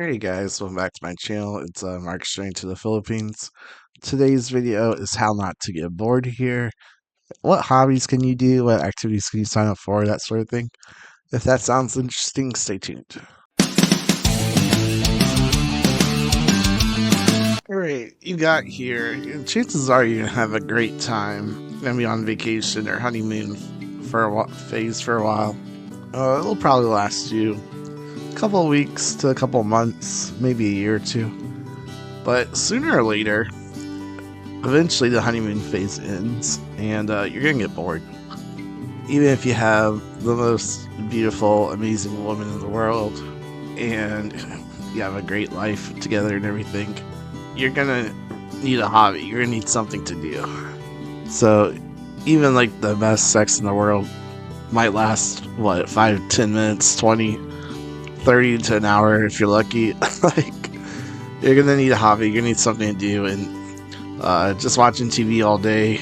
Hey guys, welcome back to my channel. It's Mark straight to the Philippines. Today's video is how not to get bored here. What hobbies can you do? What activities can you sign up for? That sort of thing. If that sounds interesting, stay tuned. Alright, you got here. Chances are you're gonna have a great time. You're gonna be on vacation or honeymoon for phase for a while. It'll probably last you a couple of weeks to a couple of months, maybe a year or two. But sooner or later, eventually the honeymoon phase ends and you're gonna get bored. Even if you have the most beautiful, amazing woman in the world and you have a great life together and everything, you're gonna need a hobby. You're gonna need something to do. So even like the best sex in the world might last, what, 5, 10 minutes, 20, 30 to an hour if you're lucky. Like, you're gonna need a hobby. You're gonna need something to do, and just watching TV all day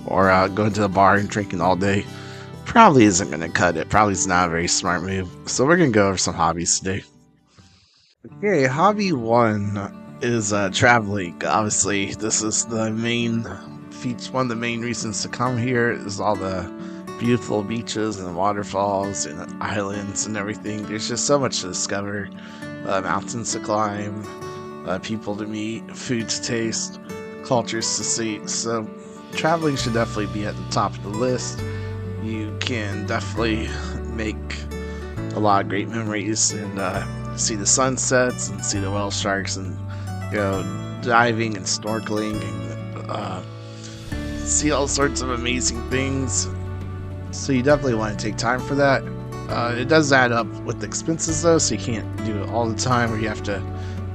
or going to the bar and drinking all day probably isn't going to cut it. Probably is not a very smart move. So we're going to go over some hobbies today. Okay, hobby one is traveling. Obviously, this is the main feature. One of the main reasons to come here is all the beautiful beaches and waterfalls and islands and everything. There's just so much to discover, mountains to climb, people to meet, food to taste, cultures to see. So traveling should definitely be at the top of the list. You can definitely make a lot of great memories and see the sunsets and see the whale sharks and diving and snorkeling and see all sorts of amazing things. So you definitely want to take time for that. It does add up with the expenses though, so you can't do it all the time or you have to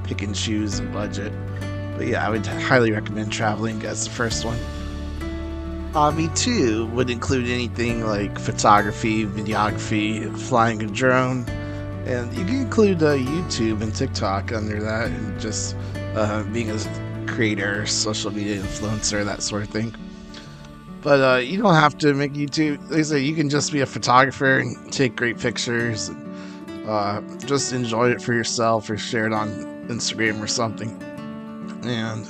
pick and choose a budget. But yeah, I would highly recommend traveling as the first one. Hobby 2 would include anything like photography, videography, flying a drone, and you can include YouTube and TikTok under that, and just being a creator, social media influencer, that sort of thing. But you don't have to make YouTube. Like I say, you can just be a photographer and take great pictures, and just enjoy it for yourself or share it on Instagram or something. And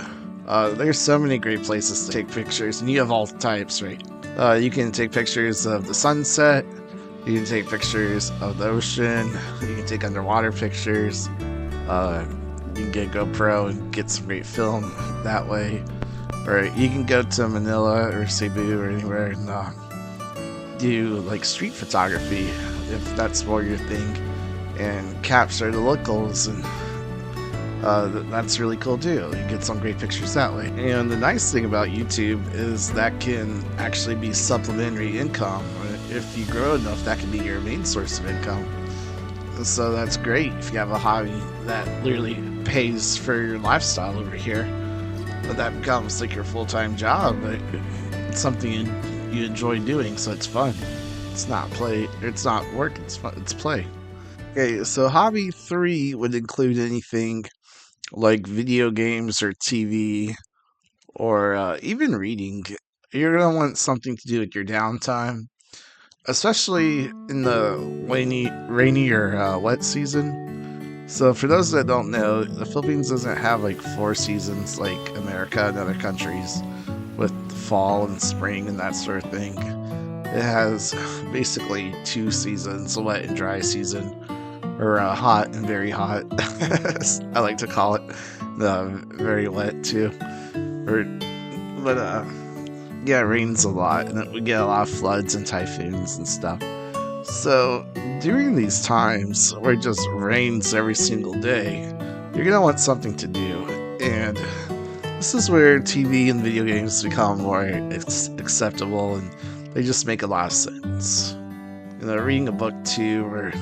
there's so many great places to take pictures, and you have all types, right? You can take pictures of the sunset, you can take pictures of the ocean, you can take underwater pictures, you can get a GoPro and get some great film that way. Or you can go to Manila or Cebu or anywhere and do like street photography if that's more your thing, and capture the locals, and that's really cool too. You get some great pictures that way. And the nice thing about YouTube is that can actually be supplementary income. If you grow enough, that can be your main source of income. So that's great if you have a hobby that literally pays for your lifestyle over here. But that becomes like your full-time job. It's something you enjoy doing, so it's fun. It's not play. It's not work. It's fun. It's play. Okay, so hobby 3 would include anything like video games or TV or even reading. You're gonna want something to do with your downtime, especially in the rainy or wet season. So for those that don't know, the Philippines doesn't have like 4 seasons like America and other countries with fall and spring and that sort of thing. It has basically 2 seasons, a wet and dry season, or hot and very hot. I like to call it very wet too. But yeah, it rains a lot, and we get a lot of floods and typhoons and stuff. So during these times where it just rains every single day, you're gonna want something to do, and this is where TV and video games become more acceptable, and they just make a lot of sense. Reading a book too, or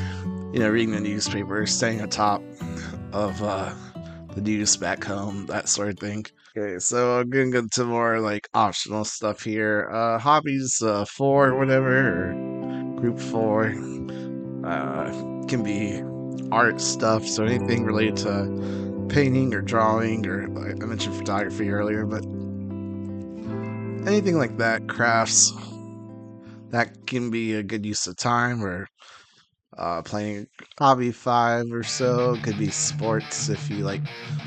reading the newspaper, staying on top of the news back home, that sort of thing. Okay, so I'm gonna go to more like optional stuff here. Hobbies 4 or whatever, or group 4, can be art stuff, so anything related to painting or drawing, or I mentioned photography earlier, but anything like that, crafts, that can be a good use of time, or playing hobby 5 or so. Could be sports. If you like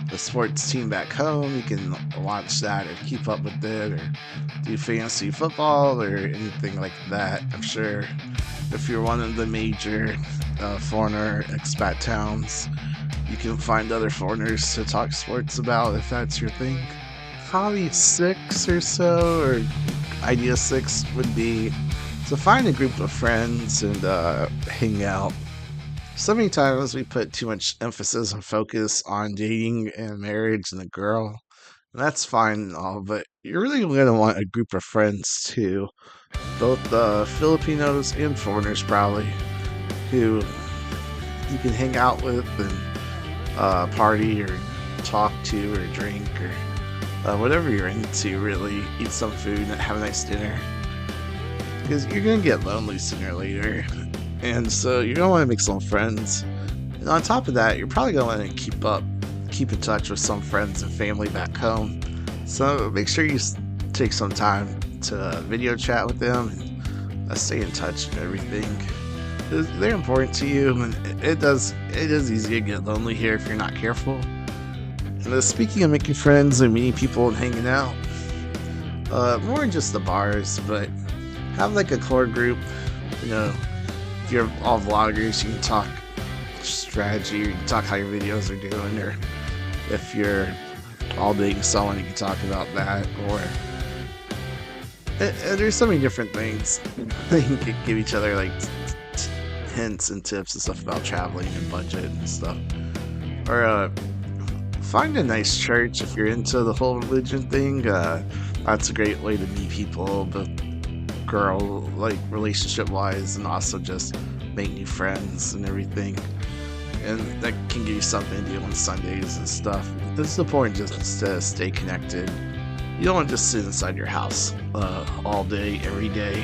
the sports team back home, you can watch that or keep up with it, or do fantasy football or anything like that. I'm sure if you're one of the major foreigner expat towns, you can find other foreigners to talk sports about if that's your thing. Hobby 6 or so, or idea 6 would be to find a group of friends and hang out. So many times we put too much emphasis and focus on dating and marriage and a girl. And that's fine and all, but you're really going to want a group of friends too, both Filipinos and foreigners probably, who you can hang out with and party or talk to or drink or whatever you're into, really. Eat some food and have a nice dinner. Because you're going to get lonely sooner or later. And so you're going to want to make some friends. And on top of that, you're probably going to want to keep in touch with some friends and family back home. So make sure you take some time to video chat with them and stay in touch and everything. They're important to you, and it is easy to get lonely here if you're not careful. And speaking of making friends and meeting people and hanging out, more than just the bars, but have like a core group. You know, if you're all vloggers, you can talk strategy, or you can talk how your videos are doing, or if you're all dating someone, you can talk about that, or there's so many different things that you can give each other, like hints and tips and stuff about traveling and budget and stuff. Or find a nice church if you're into the whole religion thing. That's a great way to meet people, both relationship wise, and also just make new friends and everything. And that can give you something to do on Sundays and stuff. It's important just to stay connected. You don't want to just sit inside your house all day, every day.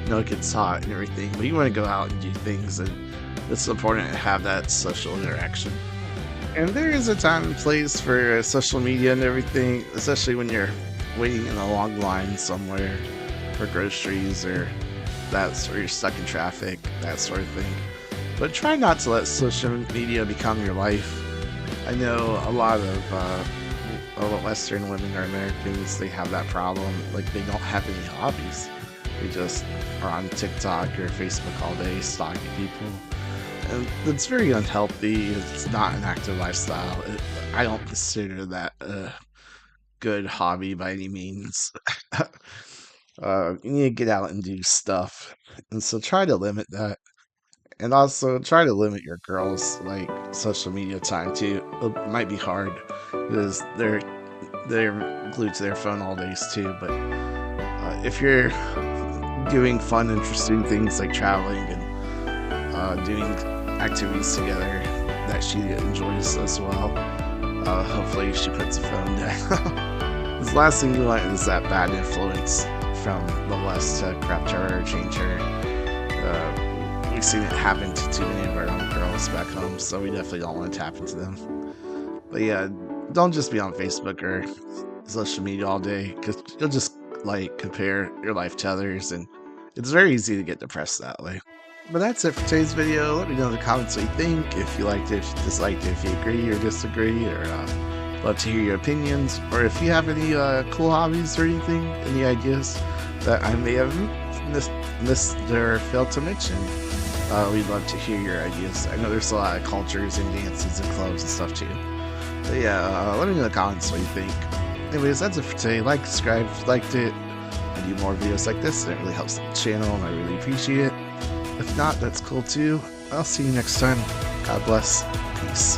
You know, it gets hot and everything, but you want to go out and do things, and it's important to have that social interaction. And there is a time and place for social media and everything, especially when you're waiting in a long line somewhere for groceries, or that's where you're stuck in traffic, that sort of thing. But try not to let social media become your life. I know a lot of Western women or Americans, they have that problem. Like, they don't have any hobbies. They just are on TikTok or Facebook all day stalking people. And it's very unhealthy. It's not an active lifestyle. I don't consider that a good hobby by any means. You need to get out and do stuff. And so try to limit that. And also try to limit your girls' like social media time too. It might be hard because they're glued to their phone all days too. But if you're doing fun, interesting things like traveling and doing activities together that she enjoys as well, hopefully she puts the phone down. The last thing you want is that bad influence from the West to corrupt her or change her. We've seen it happen to too many of our own girls back home, so we definitely don't want it to happen to them. But yeah, don't just be on Facebook or social media all day, because you'll just like compare your life to others, and it's very easy to get depressed that way. But that's it for today's video. Let me know in the comments what you think, if you liked it, if you disliked it, if you agree or disagree, or love to hear your opinions, or if you have any cool hobbies or anything, any ideas that I may have missed or failed to mention. We'd love to hear your ideas. I know there's a lot of cultures and dances and clubs and stuff too. But yeah, let me know in the comments what you think. Anyways, that's it for today. Like, subscribe if you liked it. I do more videos like this, and it really helps the channel, and I really appreciate it. If not, that's cool too. I'll see you next time. God bless. Peace.